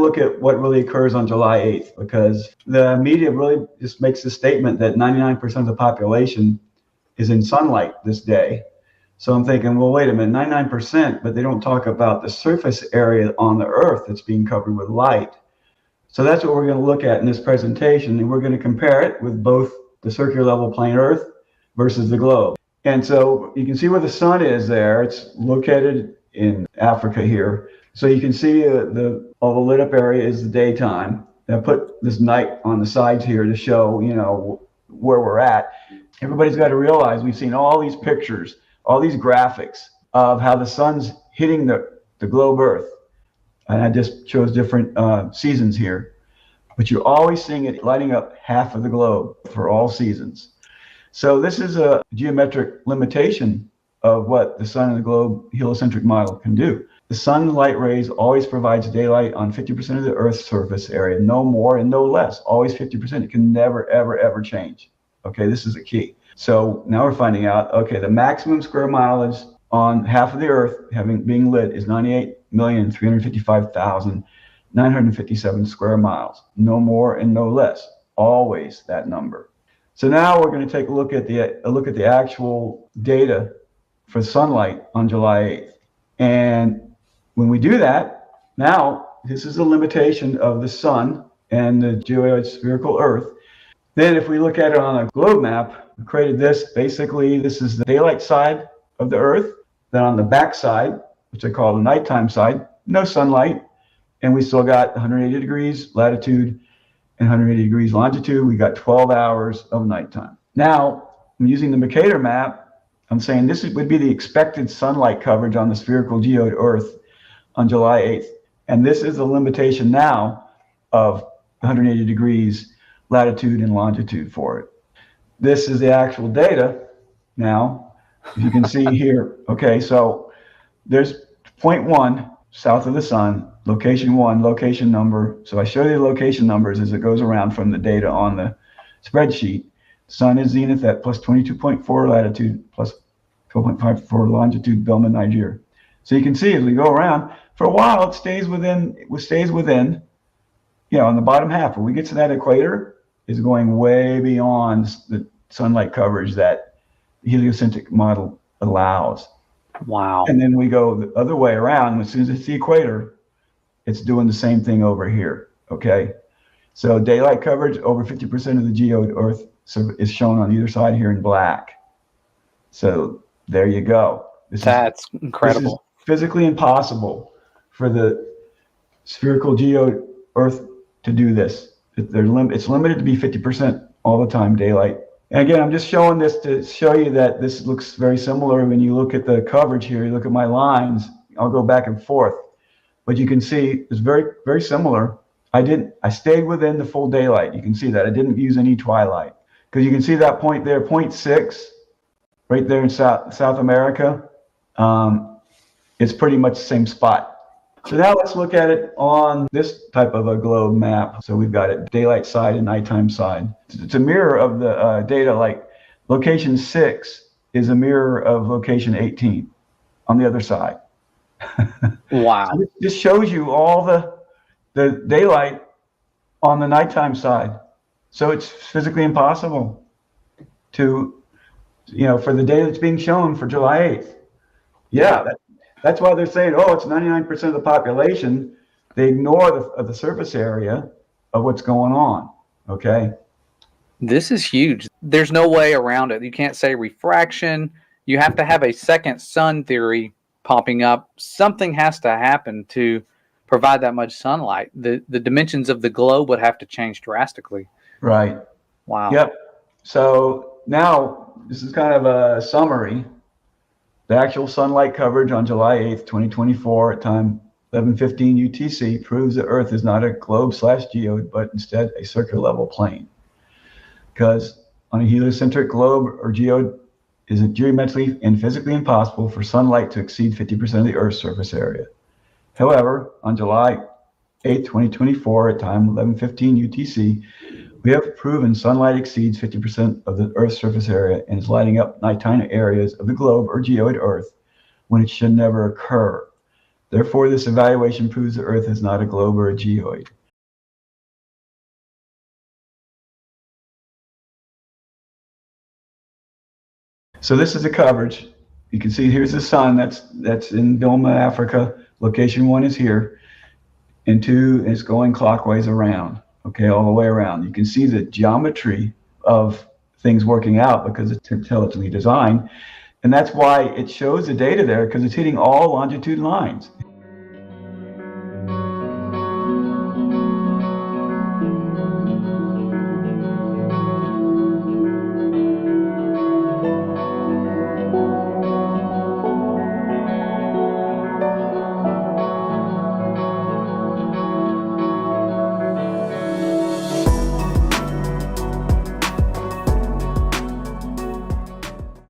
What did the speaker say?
look at what really occurs on July 8th, because the media really just makes the statement that 99% of the population is in sunlight this day. So I'm thinking, well, wait a minute, 99%, but they don't talk about the surface area on the Earth that's being covered with light. So that's what we're going to look at in this presentation, and we're going to compare it with both the circular level plane Earth versus the globe. And so you can see where the sun is there. It's located in Africa here. So you can see all the lit up area is the daytime. I put this night on the sides here to show, where we're at. Everybody's got to realize we've seen all these pictures, all these graphics of how the sun's hitting the globe Earth. And I just chose different seasons here. But you're always seeing it lighting up half of the globe for all seasons. So this is a geometric limitation of what the sun and the globe heliocentric model can do. The sunlight rays always provides daylight on 50% of the Earth's surface area, no more and no less, always 50%. It can never, ever, ever change. Okay, this is a key. So now we're finding out, okay, the maximum square mileage on half of the Earth being lit is 98,355,957 square miles, no more and no less, always that number. So now we're going to take a look at the actual data for sunlight on July 8th. And when we do that, now this is a limitation of the sun and the geoid spherical Earth. Then if we look at it on a globe map, we created this. Basically, this is the daylight side of the Earth. Then on the back side, which I call the nighttime side, no sunlight. And we still got 180 degrees latitude and 180 degrees longitude. We got 12 hours of nighttime. Now, I'm using the Mercator map. I'm saying this would be the expected sunlight coverage on the spherical geoid Earth on July 8th. And this is the limitation now of 180 degrees latitude and longitude for it. This is the actual data now, as you can see here. Okay, so there's point 1 south of the sun, location 1, location number. So I show you the location numbers as it goes around from the data on the spreadsheet. Sun is zenith at plus 22.4 latitude, plus 12.5 for longitude, Belma, Nigeria. So you can see as we go around, for a while it stays within, on the bottom half. When we get to that equator, is going way beyond the sunlight coverage that the heliocentric model allows. Wow. And then we go the other way around. As soon as it's the equator, it's doing the same thing over here. Okay. So daylight coverage over 50% of the geoid Earth is shown on either side here in black. So there you go. That's incredible. This is physically impossible for the spherical geoid Earth to do this. It's limited to be 50% all the time daylight. And again, I'm just showing this to show you that this looks very similar when you look at the coverage here. You look at my lines. I'll go back and forth, but you can see it's very, very similar. I stayed within the full daylight. You can see that I didn't use any twilight, because you can see that point there, 0.6, right there in South America. It's pretty much the same spot. So now let's look at it on this type of a globe map. So we've got it daylight side and nighttime side. It's a mirror of the data, like location 6 is a mirror of location 18 on the other side. Wow. So this shows you all the daylight on the nighttime side. So it's physically impossible to, for the data that's being shown for July 8th. Yeah, that's why they're saying, oh, it's 99% of the population. They ignore the surface area of what's going on, okay? This is huge. There's no way around it. You can't say refraction. You have to have a second sun theory popping up. Something has to happen to provide that much sunlight. The dimensions of the globe would have to change drastically. Right. Wow. Yep. So now this is kind of a summary. The actual sunlight coverage on July 8th, 2024 at time 11:15 UTC proves that Earth is not a globe/geode, but instead a circular level plane. Because on a heliocentric globe or geode, is it geometrically and physically impossible for sunlight to exceed 50% of the Earth's surface area. However, on July 8th, 2024 at time 11:15 UTC, we have proven sunlight exceeds 50% of the Earth's surface area and is lighting up nighttime areas of the globe or geoid Earth when it should never occur. Therefore, this evaluation proves the Earth is not a globe or a geoid. So this is the coverage. You can see here's the sun. That's in Bilma, Africa. Location 1 is here, and 2 is going clockwise around. Okay, all the way around. You can see the geometry of things working out because it's intelligently designed, and that's why it shows the data there, because it's hitting all longitude lines.